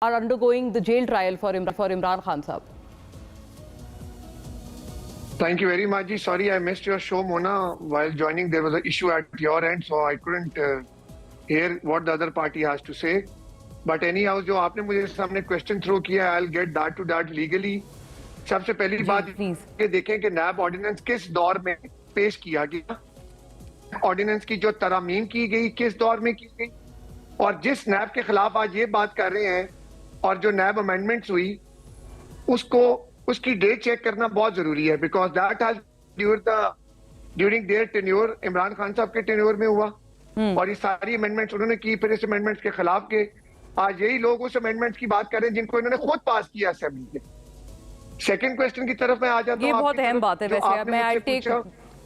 are undergoing the jail trial for Imran Khan Sahab. Thank you very much. Ji. Sorry, I missed your show, Mona. While joining, there was an issue at your end, so I couldn't hear what the other party has to say. But anyhow, जो आपने मुझे सामने question throw किया, I'll get that to that legally. सबसे पहली बात ये देखें कि नैब ऑर्डिनेंस किस दौर में पेश किया गया, ऑर्डिनेंस की जो तरामीम की गई किस दौर में की गई, और जिस नैब के खिलाफ आज ये बात कर रहे हैं और जो नैब अमेंडमेंट्स हुई उसको उसकी डेट चेक करना बहुत जरूरी है, because that has during their tenure Imran Khan साहब के टेन्योर में हुआ और ये सारी अमेंडमेंट्स उन्होंने की, फिर इस अमेंडमेंट्स के खिलाफ के आज यही लोग उस अमेंडमेंट्स की बात कर रहे हैं जिनको इन्होंने खुद पास किया असेंबली में। सेकंड क्वेश्चन की तरफ मैं आ जाता हूं। ये बहुत अहम बात है वैसे, मैं आई टेक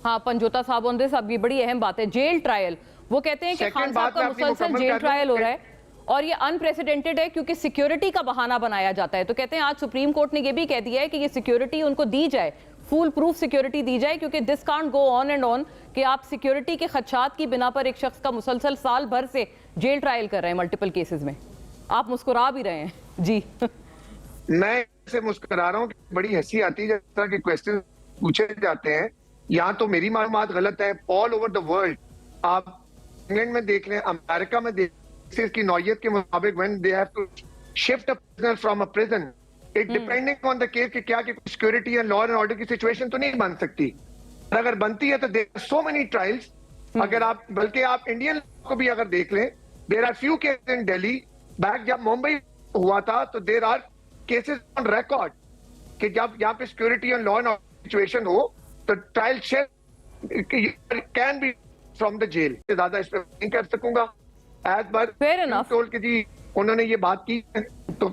पंजोता साहब ऑन दिस। अब ये बड़ी अहम बात है, जेल ट्रायल। वो कहते हैं कि खान साहब का मुसलसल जेल ट्रायल हो रहा है और ये अनप्रेसिडेंटेड है क्योंकि सिक्योरिटी का बहाना बनाया जाता है। तो कहते हैं आज सुप्रीम कोर्ट ने ये भी कह दिया है कि ये सिक्योरिटी उनको दी जाए, फुल प्रूफ सिक्योरिटी दी जाए, क्योंकि this can't go on and on कि आप सिक्योरिटी के खदशात की बिना पर एक शख्स का मुसलसल साल भर से जेल ट्रायल कर रहे हैं मल्टीपल केसेस में। आप मुस्कुरा भी रहे हैं जी। मैं से मुस्कुरा रहा हूँ, बड़ी हंसी आती है जिस तरह के क्वेश्चन पूछे जाते हैं। यहाँ तो मेरी मालूमात गलत है, ऑल ओवर द वर्ल्ड आप इंग्लैंड में देख लें, अमेरिका में देख की नौयत के मुताबिक when they have to shift a prisoner from a prison, it depending on the case कि क्या कि security and law and order की सिचुएशन तो नहीं बन सकती, अगर बनती है तो there are so many trials। अगर आप बल्कि आप इंडियन को भी अगर देख लें, there are few cases in Delhi, back जब मुंबई हुआ था तो there are cases on record कि जब यहाँ पे security and law and order situation हो तो trial can be from the jail. ज्यादा इस पर नहीं कर सकूंगा एज पर टोल के जी उन्होंने ये बात की तो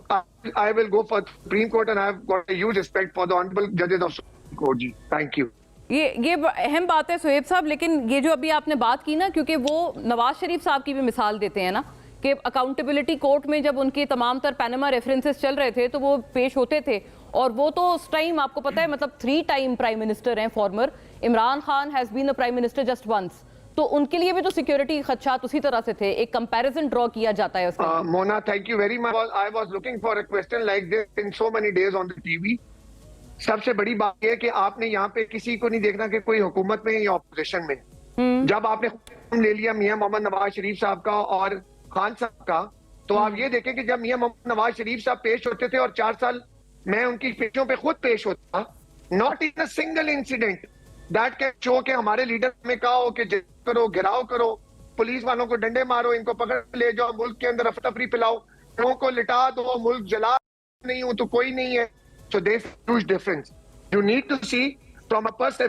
I will go for supreme court and I have got a huge respect for the honourable जजेस of supreme court ji. Thank you. ये अहम बात है सुहेब साहब, लेकिन ये जो अभी आपने बात की ना, क्योंकि वो नवाज शरीफ साहब की भी मिसाल देते हैं ना कि अकाउंटेबिलिटी कोर्ट में जब उनके तमाम तर पैनामा रेफरेंसेस चल रहे थे तो वो पेश होते थे, और वो तो उस टाइम आपको पता है मतलब 3 टाइम प्राइम मिनिस्टर हैं former. Imran Khan has been a prime minister just once, तो उनके लिए भी तो सिक्योरिटी खदशात उसी तरह से थे। एक कंपैरिजन ड्रॉ किया जाता है उसका। Mona thank you very much. I was looking for a question like this in so many days on the TV. सबसे बड़ी बात यह कि आपने यहाँ पे किसी को नहीं देखना कि कोई हुकूमत में या ऑपोजिशन में। जब आपने ले लिया मियां मोहम्मद नवाज शरीफ साहब का और खान साहब का, तो आप ये देखें कि जब मियां मोहम्मद नवाज शरीफ साहब पेश होते थे और 4 साल मैं उनकी पेशों पे खुद पेश होता, not in a single incident that can show के हमारे लीडर में कहा हो कि करो, घेराव करो, पुलिस वालों को डंडे मारो, इनको पकड़ ले जाओ, मुल्क के अंदर अफतफरी पिलाओ, लोगों को लिटा दो, मुल्क जला नहीं हूं तो कोई नहीं है। So there's huge difference. You need to see from a perception